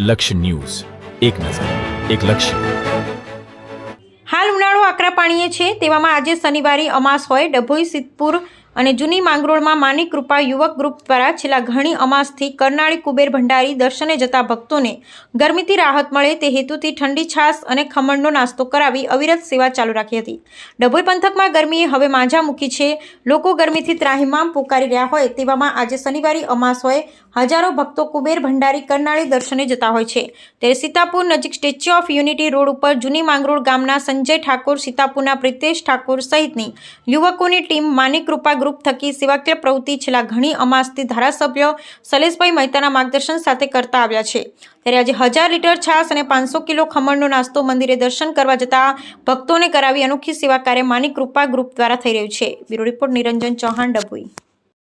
લક્ષ્ય ન્યૂઝ, એક નજર, એક લક્ષ્ય। હાલ ઉનાળો આકરા પાણીએ છે, તેવામાં આજે શનિવારે અમાસ હોય ડભોઈ, સિદ્ધપુર અને જૂની માંગરોળમાં માની કૃપા યુવક ગ્રુપ દ્વારા છેલ્લા ઘણી અમાસથી કરનાળી કુબેર ભંડારી દર્શને જતા ભક્તોને ગરમીથી રાહત મળે તે હેતુથી ઠંડી છાશ અને ખમણનો નાસ્તો કરાવી અવિરત સેવા ચાલુ રાખી હતી। ડભોઈ પંથકમાં ગરમીએ હવે માંજા મૂકી છે। લોકો ગરમીથી ત્રાહિમામ પોકારી રહ્યા હોય તેવામાં આજે શનિવારે અમાસ હોય હજારો ભક્તો કુબેર ભંડારી કરનાળી દર્શને જતા હોય છે। ત્યારે સીતાપુર નજીક સ્ટેચ્યુ ઓફ યુનિટી રોડ ઉપર જૂની માંગરોળ ગામના સંજય ઠાકોર, સીતાપુરના પ્રિતેશ ઠાકોર સહિતની યુવકોની ટીમ માની કૃપા ગ્રુપ થકી સેવાકીય પ્રવૃત્તિ છેલ્લા ઘણી અમાસથી ધારાસભ્ય શૈલેષભાઈ મહેતાના માર્ગદર્શન સાથે કરતા આવ્યા છે। ત્યારે આજે 1000 લીટર છાશ અને 500 કિલો ખમણનો નાસ્તો મંદિરે દર્શન કરવા જતા ભક્તોને કરાવી અનોખી સેવા કાર્ય માની કૃપા ગ્રુપ દ્વારા થઈ રહ્યું છે। બ્યુરો રિપોર્ટ નિરંજન ચૌહાણ, ડભોઈ।